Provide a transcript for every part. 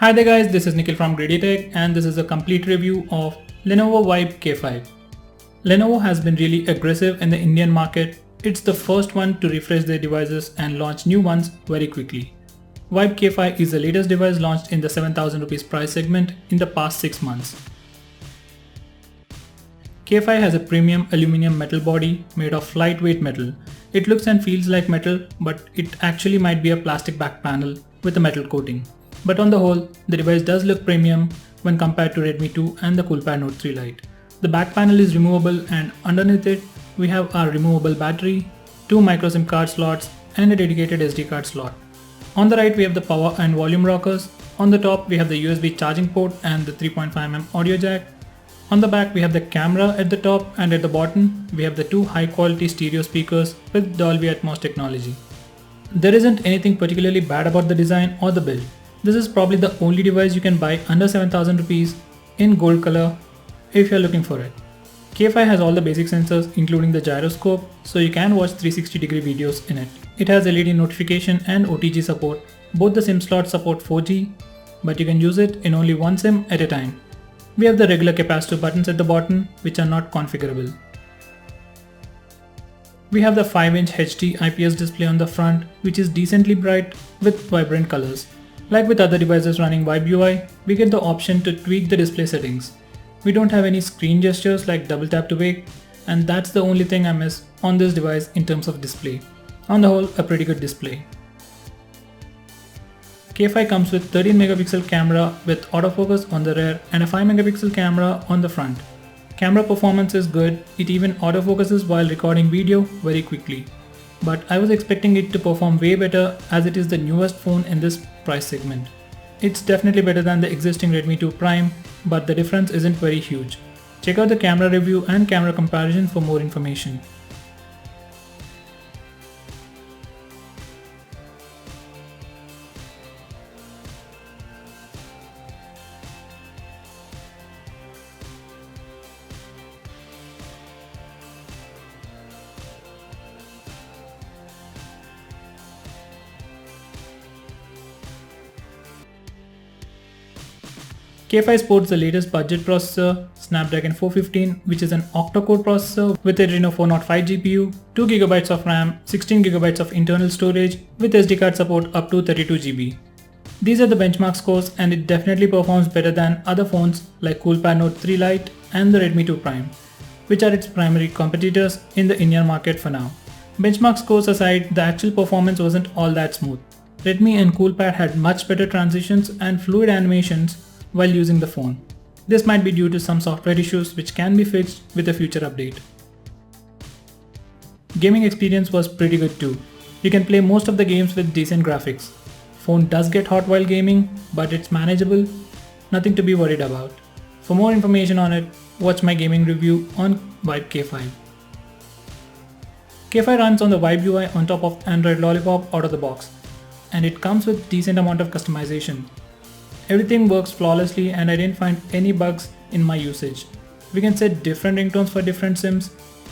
Hi there guys, this is Nikhil from GreedyTech and this is a complete review of Lenovo Vibe K5. Lenovo has been really aggressive in the Indian market. It's the first one to refresh their devices and launch new ones very quickly. Vibe K5 is the latest device launched in the 7000 rupees price segment in the past 6 months. K5 has a premium aluminum metal body made of lightweight metal. It looks and feels like metal, but it actually might be a plastic back panel with a metal coating. But on the whole, the device does look premium when compared to Redmi 2 and the Coolpad Note 3 Lite. The back panel is removable and underneath it, we have our removable battery, 2 micro SIM card slots and a dedicated SD card slot. On the right we have the power and volume rockers. On the top we have the USB charging port and the 3.5mm audio jack. On the back we have the camera at the top and at the bottom we have the 2 high quality stereo speakers with Dolby Atmos technology. There isn't anything particularly bad about the design or the build. This is probably the only device you can buy under 7000 rupees in gold color if you're looking for it. K5 has all the basic sensors including the gyroscope, so you can watch 360-degree videos in it. It has LED notification and OTG support. Both the SIM slots support 4G, but you can use it in only one SIM at a time. We have the regular capacitor buttons at the bottom which are not configurable. We have the 5-inch HD IPS display on the front which is decently bright with vibrant colors. Like with other devices running Vibe UI, we get the option to tweak the display settings. We don't have any screen gestures like double tap to wake, and that's the only thing I miss on this device in terms of display. On the whole, a pretty good display. K5 comes with 13 megapixel camera with autofocus on the rear and a 5 megapixel camera on the front. Camera performance is good, it even autofocuses while recording video very quickly. But I was expecting it to perform way better as it is the newest phone in this price segment. It's definitely better than the existing Redmi 2 Prime, but the difference isn't very huge. Check out the camera review and camera comparison for more information. K5 sports the latest budget processor, Snapdragon 415, which is an octa-core processor with Adreno 405 GPU, 2GB of RAM, 16GB of internal storage with SD card support up to 32GB. These are the benchmark scores and it definitely performs better than other phones like Coolpad Note 3 Lite and the Redmi 2 Prime, which are its primary competitors in the Indian market for now. Benchmark scores aside, the actual performance wasn't all that smooth. Redmi and Coolpad had much better transitions and fluid animations while using the phone. This might be due to some software issues which can be fixed with a future update. Gaming experience was pretty good too. You can play most of the games with decent graphics. Phone does get hot while gaming, but it's manageable, nothing to be worried about. For more information on it, watch my gaming review on Vibe K5. K5 runs on the Vibe UI on top of Android Lollipop out of the box, and it comes with decent amount of customization. Everything works flawlessly and I didn't find any bugs in my usage. We can set different ringtones for different SIMs.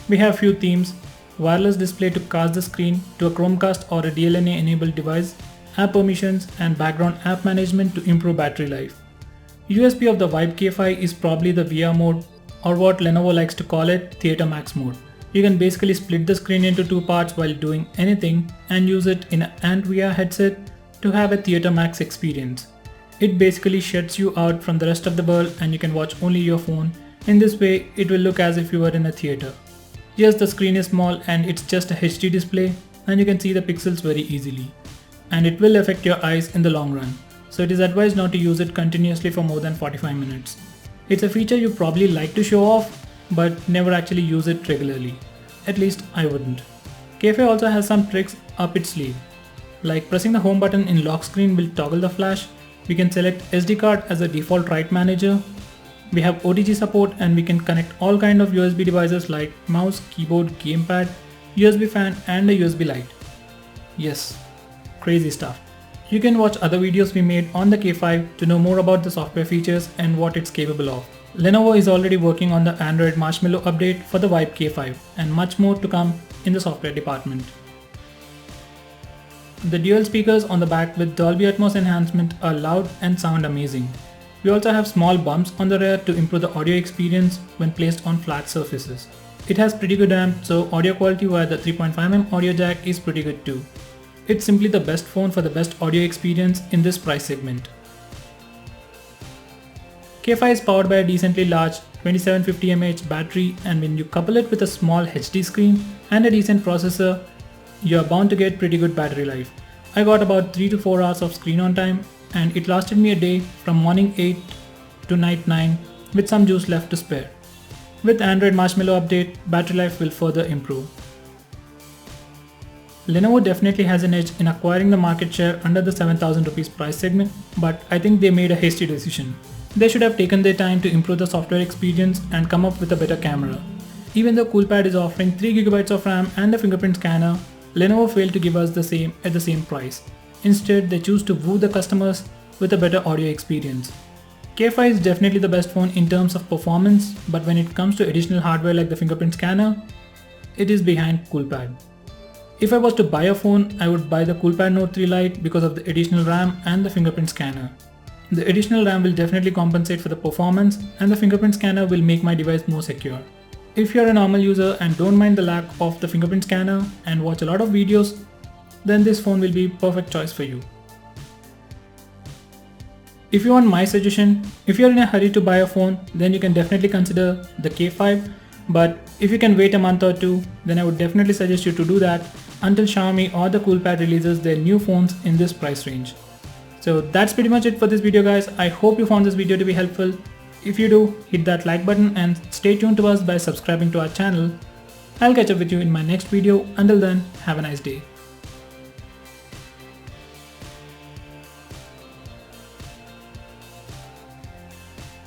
We have few themes, wireless display to cast the screen to a Chromecast or a DLNA enabled device, app permissions and background app management to improve battery life. USP of the Vibe K5 is probably the VR mode, or what Lenovo likes to call it, Theater Max mode. You can basically split the screen into 2 parts while doing anything and use it in an VR headset to have a Theater Max experience. It basically shuts you out from the rest of the world and you can watch only your phone. In this way, it will look as if you were in a theater. Yes, the screen is small and it's just a HD display and you can see the pixels very easily. And it will affect your eyes in the long run. So it is advised not to use it continuously for more than 45 minutes. It's a feature you probably like to show off, but never actually use it regularly. At least I wouldn't. K5 also has some tricks up its sleeve. Like pressing the home button in lock screen will toggle the flash. We can select SD card as a default write manager. We have OTG support and we can connect all kind of USB devices like mouse, keyboard, gamepad, USB fan and a USB light. Yes, crazy stuff. You can watch other videos we made on the K5 to know more about the software features and what it's capable of. Lenovo is already working on the Android Marshmallow update for the Vibe K5 and much more to come in the software department. The dual speakers on the back with Dolby Atmos enhancement are loud and sound amazing. We also have small bumps on the rear to improve the audio experience when placed on flat surfaces. It has pretty good amp, so audio quality via the 3.5mm audio jack is pretty good too. It's simply the best phone for the best audio experience in this price segment. K5 is powered by a decently large 2750 mAh battery, and when you couple it with a small HD screen and a decent processor, you are bound to get pretty good battery life. I got about 3 to 4 hours of screen on time, and it lasted me a day from morning 8 to night 9 with some juice left to spare. With Android Marshmallow update, battery life will further improve. Lenovo definitely has an edge in acquiring the market share under the 7000 rupees price segment, but I think they made a hasty decision. They should have taken their time to improve the software experience and come up with a better camera. Even though CoolPad is offering 3GB of RAM and a fingerprint scanner, Lenovo failed to give us the same at the same price. Instead, they choose to woo the customers with a better audio experience. K5 is definitely the best phone in terms of performance, but when it comes to additional hardware like the fingerprint scanner, it is behind CoolPad. If I was to buy a phone, I would buy the CoolPad Note 3 Lite because of the additional RAM and the fingerprint scanner. The additional RAM will definitely compensate for the performance, and the fingerprint scanner will make my device more secure. If you're a normal user and don't mind the lack of the fingerprint scanner and watch a lot of videos, then this phone will be perfect choice for you. If you want my suggestion, if you're in a hurry to buy a phone, then you can definitely consider the K5, but if you can wait a month or two, then I would definitely suggest you to do that until Xiaomi or the CoolPad releases their new phones in this price range. So that's pretty much it for this video, guys. I hope you found this video to be helpful. If you do, hit that like button and stay tuned to us by subscribing to our channel. I'll catch up with you in my next video. Until then, have a nice day.